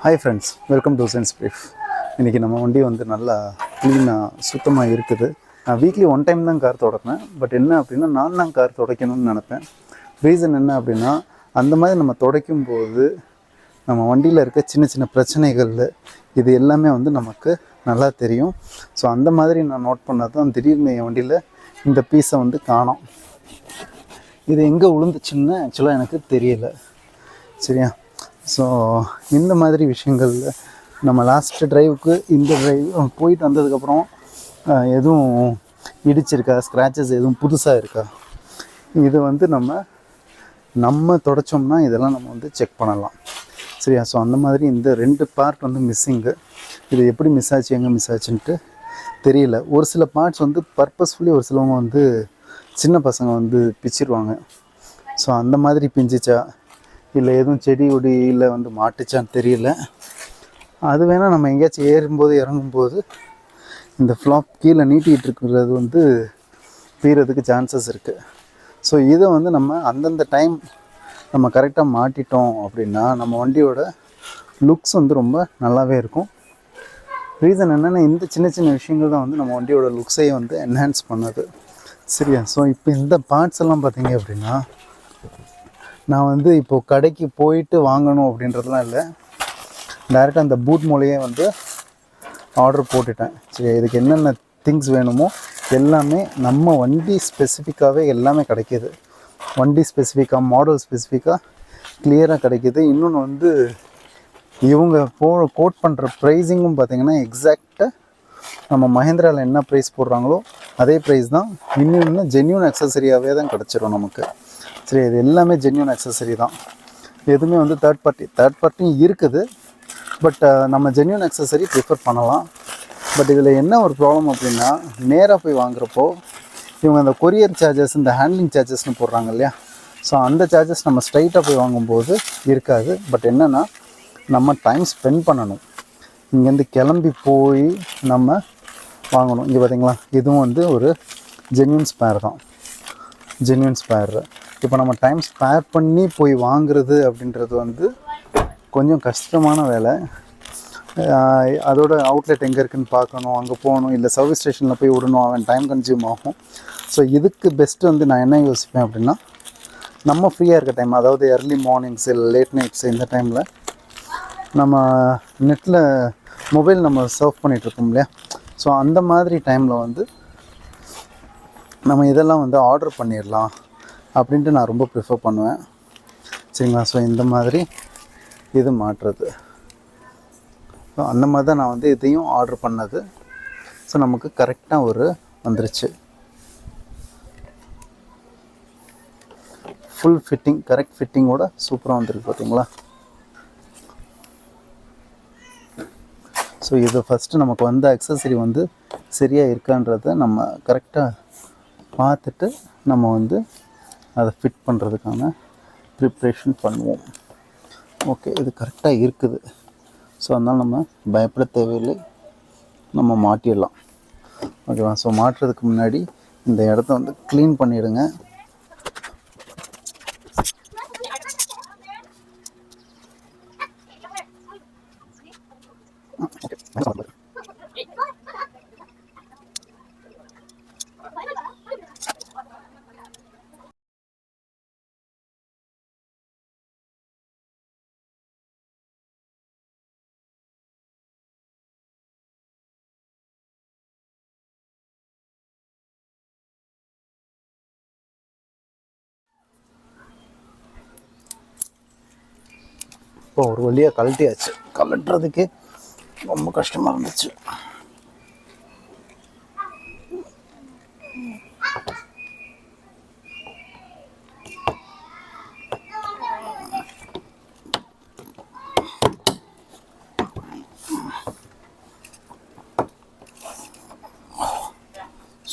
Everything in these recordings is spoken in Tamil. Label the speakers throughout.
Speaker 1: Hi friends, welcome to sense brief. இன்றைக்கி நம்ம வண்டி வந்து நல்லா க்ளீனாக சுத்தமாக இருக்குது. நான் வீக்லி ஒன் டைம் தான் கார் துடைப்பேன். பட் என்ன அப்படின்னா, நான் தான் கார் துடைக்கணும்னு நினப்பேன். ரீசன் என்ன அப்படின்னா, அந்த மாதிரி நம்ம துடைக்கும் போது நம்ம வண்டியில் இருக்க சின்ன சின்ன பிரச்சனைகள் இது எல்லாமே வந்து நமக்கு நல்லா தெரியும். ஸோ அந்த மாதிரி நான் நோட் பண்ணது தான் திடீர்னு என் வண்டியில் இந்த பீஸை வந்து காணோம். இது எங்கே விழுந்துச்சுன்னு ஆக்சுவலாக எனக்கு தெரியலை. சரியா? ஸோ இந்த மாதிரி விஷயங்கள் நம்ம லாஸ்ட்டு ட்ரைவுக்கு இந்த ட்ரைவ் போயிட்டு வந்ததுக்கப்புறம் எதுவும் இடிச்சிருக்கா, ஸ்க்ராச்சஸ் எதுவும் புதுசாக இருக்கா, இது வந்து நம்ம தொடச்சோம்னா இதெல்லாம் நம்ம வந்து செக் பண்ணலாம். சரியா? ஸோ அந்த மாதிரி இந்த 2 பார்ட் வந்து மிஸ்ஸிங்கு. இது எப்படி மிஸ் ஆச்சு, எங்கே மிஸ் ஆச்சுன்ட்டு தெரியல. ஒரு சில பார்ட்ஸ் வந்து பர்பஸ்ஃபுல்லி ஒரு சிலவங்க வந்து சின்ன பசங்க வந்து பிச்சிருவாங்க. ஸோ அந்த மாதிரி பிஞ்சிச்சா இல்லை எதுவும் செடி கொடியில் வந்து மாட்டுச்சான்னு தெரியல. அது வேணால் நம்ம எங்கேயாச்சும் ஏறும்போது இறங்கும்போது இந்த ஃப்ளாப் கீழே நீட்டிகிட்டு இருக்கிறது வந்து பீறதுக்கு சான்சஸ் இருக்குது. ஸோ இதை வந்து நம்ம அந்தந்த டைம் நம்ம கரெக்டாக மாட்டிட்டோம் அப்படின்னா நம்ம வண்டியோட லுக்ஸ் வந்து ரொம்ப நல்லாவே இருக்கும். ரீசன் என்னென்னா, இந்த சின்ன சின்ன விஷயங்கள் தான் வந்து நம்ம வண்டியோட லுக்ஸையே வந்து என்ஹான்ஸ் பண்ணுது. சரியா? ஸோ இப்போ இந்த பார்ட்ஸ் எல்லாம் பார்த்தீங்க அப்படின்னா, நான் வந்து இப்போது கடைக்கு போயிட்டு வாங்கணும் அப்படின்றதுலாம் இல்லை, டைரெக்டாக அந்த பூட் மூலையே வந்து ஆர்டர் போட்டுட்டேன். சரி, இதுக்கு என்னென்ன திங்ஸ் வேணுமோ எல்லாமே நம்ம வண்டி ஸ்பெசிஃபிக்காகவே எல்லாமே கிடைக்கிது. வண்டி ஸ்பெசிஃபிக்காக, மாடல் ஸ்பெசிஃபிக்காக கிளியராக கிடைக்கிது. இன்னொன்று வந்து இவங்க கோட் பண்ணுற ப்ரைஸிங்கும் பார்த்திங்கன்னா எக்ஸாக்டாக நம்ம மஹேந்திராவில் என்ன ப்ரைஸ் போடுறாங்களோ அதே ப்ரைஸ் தான். இன்னொன்று ஜென்யூன் அக்சசரியாகவே தான் கிடச்சிரும் நமக்கு. சரி, இது எல்லாமே ஜென்யூன் அக்சசரி தான். எதுவுமே வந்து தேர்ட் பார்ட்டியும் இருக்குது. பட் நம்ம ஜென்யூன் அக்சசரி ப்ரிஃபர் பண்ணலாம். பட் இதில் என்ன ஒரு ப்ராப்ளம் அப்படின்னா, நேராக போய் வாங்குறப்போ இவங்க அந்த கொரியர் சார்ஜஸ், இந்த ஹேண்ட்லிங் சார்ஜஸ்னு போடுறாங்க இல்லையா, ஸோ அந்த சார்ஜஸ் நம்ம ஸ்ட்ரைட்டாக போய் வாங்கும்போது இருக்காது. பட் என்னென்னா, நம்ம டைம் ஸ்பெண்ட் பண்ணணும். இங்கேருந்து கிளம்பி போய் நம்ம வாங்கணும். இங்கே பார்த்திங்களா, இதுவும் வந்து ஒரு ஜென்யூன் ஸ்பேர் தான். Genuine spare. இப்போ நம்ம டைம் ஸ்பேர் பண்ணி போய் வாங்குறது அப்படின்றது வந்து கொஞ்சம் கஷ்டமான வேலை. அதோட அவுட்லெட் எங்கே இருக்குதுன்னு பார்க்கணும், அங்கே போகணும், இல்லை சர்வீஸ் ஸ்டேஷனில் போய் விடணும், அவன் டைம் கன்சியூம் ஆகும். ஸோ இதுக்கு பெஸ்ட்டு வந்து நான் என்ன யோசிப்பேன் அப்படின்னா, நம்ம ஃப்ரீயாக இருக்க டைம், அதாவது எர்லி மார்னிங்ஸ் இல்லை லேட் நைட்ஸ், இந்த டைமில் நம்ம நெட்டில் மொபைல் நம்ம சர்ஃப் பண்ணிகிட்ருக்கோம் இல்லையா, ஸோ அந்த மாதிரி டைமில் வந்து நம்ம இதெல்லாம் வந்து ஆர்டர் பண்ணிடலாம் அப்படின்ட்டு நான் ரொம்ப ப்ரிஃபர் பண்ணுவேன். சரிங்களா? ஸோ இந்த மாதிரி இது மாட்டுறது, ஸோ அந்த மாதிரி தான் நான் வந்து இதையும் ஆர்டர் பண்ணது. ஸோ நமக்கு கரெக்டாக ஒரு வந்துருச்சு. ஃபுல் ஃபிட்டிங், கரெக்ட் ஃபிட்டிங்கோட சூப்பராக வந்துருக்கு பார்த்தீங்களா? ஸோ இது ஃபஸ்ட்டு நமக்கு வந்த அக்சசரி வந்து சரியாக இருக்கான்றதை நம்ம கரெக்டாக பார்த்துட்டு நம்ம வந்து அதை ஃபிட் பண்ணுறதுக்கான ப்ரிப்ரேஷன் பண்ணுவோம். ஓகே, இது கரெக்டாக இருக்குது. ஸோ அதனால் நம்ம பயப்பட தேவையில்லை, நம்ம மாட்டிடலாம். ஓகேவா? ஸோ மாட்டுறதுக்கு முன்னாடி இந்த இடத்த வந்து க்ளீன் பண்ணிவிடுங்க. இப்போ ஒரு வழியாக கழட்டியாச்சு. கழட்டுறதுக்கே ரொம்ப கஷ்டமாக இருந்துச்சு.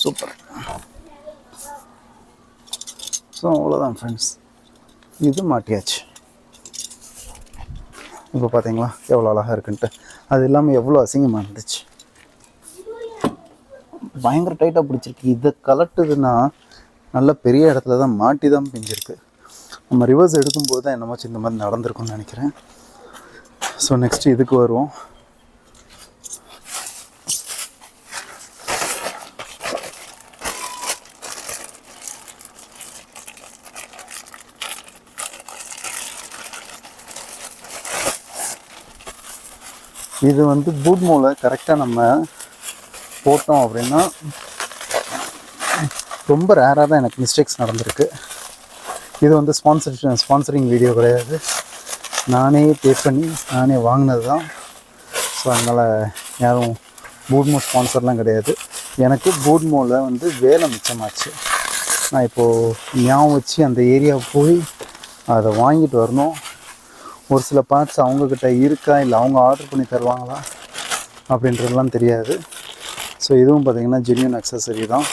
Speaker 1: சூப்பர். ஸோ அவ்வளோதான் ஃப்ரெண்ட்ஸ், இது மாட்டியாச்சு. இப்போ பார்த்தீங்களா எவ்வளோ அழகாக இருக்குன்ட்டு. அது இல்லாமல் எவ்வளோ அசிங்கமாக இருந்துச்சு. பயங்கர டைட்டாக பிடிச்சிருக்கு. இதை கலட்டுதுன்னா நல்ல பெரிய இடத்துல தான் மாட்டி தான் பிஞ்சிருக்கு. நம்ம ரிவர்ஸ் எடுக்கும்போது தான் என்னமாச்சு இந்த மாதிரி நடந்திருக்கும்னு நினைக்கிறேன். ஸோ நெக்ஸ்ட்டு இதுக்கு வருவோம். இது வந்து பூட் மூலை கரெக்டாக நம்ம போட்டோம் அப்படின்னா ரொம்ப ரேராக தான் எனக்கு மிஸ்டேக்ஸ் நடந்திருக்கு. இது வந்து ஸ்பான்சரிங் வீடியோ கிடையாது, நானே பே பண்ணி நானே வாங்கினது தான். ஸோ அதனால் யாரும் பூட்மோ ஸ்பான்சர்லாம் கிடையாது. எனக்கு பூட்மோவில் வந்து வேலை மிச்சமாச்சு. நான் இப்போது ஞாபகம் வச்சு அந்த ஏரியா போய் அதை வாங்கிட்டு வரணும். ஒரு சில பார்ட்ஸ் அவங்கக்கிட்ட இருக்கா இல்லை அவங்க ஆர்டர் பண்ணி தருவாங்களா அப்படின்றதுலாம் தெரியாது. ஸோ இதுவும் பார்த்திங்கன்னா ஜென்யூன் அக்சஸரி தான்.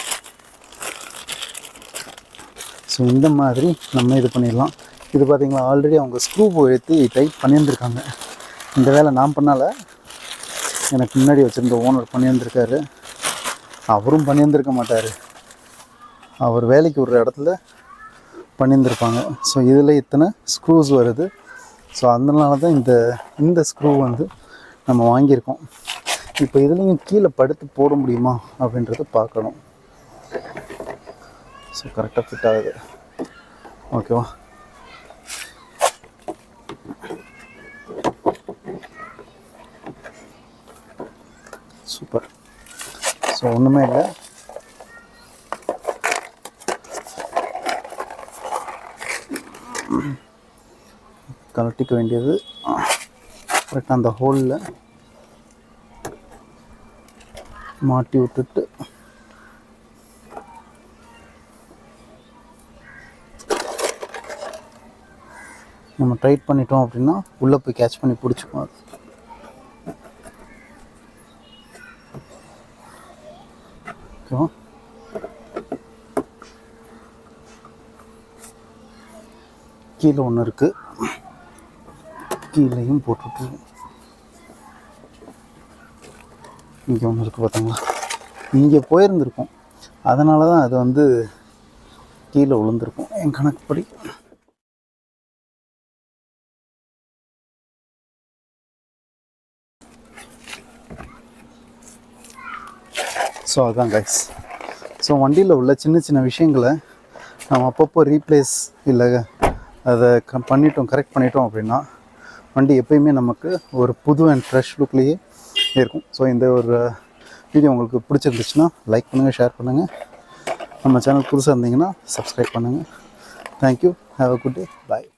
Speaker 1: ஸோ இந்த மாதிரி நம்ம இது பண்ணிடலாம். இது பார்த்திங்களா ஆல்ரெடி அவங்க ஸ்க்ரூ ஏற்றி டைட் பண்ணியிருந்துருக்காங்க. இந்த வேலை நான் பண்ணால, எனக்கு முன்னாடி வச்சுருந்த ஓனர் பண்ணியிருந்திருக்காரு. அவரும் பண்ணியிருந்திருக்க மாட்டார், அவர் வேலைக்கு விடுற இடத்துல பண்ணியிருந்திருப்பாங்க. ஸோ இதில் இத்தனை ஸ்க்ரூஸ் வருது. ஸோ அதனால தான் இந்த ஸ்க்ரூ வந்து நம்ம வாங்கியிருக்கோம். இப்போ இதுலேயும் கீழே படுத்து போட முடியுமா அப்படின்றத பார்க்கணும். ஸோ கரெக்டாக ஃபிட் ஆகுது. ஓகேவா? சூப்பர். ஸோ ஒன்றுமே இல்லை, கழட்டிக்க வேண்டியது கரெக்டாக அந்த ஹோலில் மாட்டி விட்டுட்டு நம்ம டைட் பண்ணிட்டோம் அப்படின்னா உள்ளே போய் கேட்ச் பண்ணி பிடிச்சிக்கும். அது ஓகேவா? கீழே ஒன்று இருக்குது, கீழேயும் போட்டுட்டு இங்கே ஒன்று இருக்குது பார்த்தீங்களா, இங்கே போயிருந்துருக்கும். அதனால தான் அது வந்து கீழே விழுந்திருக்கும் என் கணக்குப்படி. ஸோ அதுதான் கைஸ். ஸோ வண்டியில் உள்ள சின்ன சின்ன விஷயங்களை நம்ம அப்பப்போ ரீப்ளேஸ் இல்லை அதை கரெக்ட் பண்ணிட்டோம் அப்படின்னா வண்டி எப்பயுமே நமக்கு ஒரு புது அண்ட் ஃப்ரெஷ் லுக்லேயே இருக்கும். ஸோ இந்த ஒரு வீடியோ உங்களுக்கு பிடிச்சிருந்துச்சுன்னா லைக் பண்ணுங்கள், ஷேர் பண்ணுங்கள். நம்ம சேனல் புதுசாக இருந்தீங்கன்னா சப்ஸ்கிரைப் பண்ணுங்கள். Thank you. Have a good day. Bye.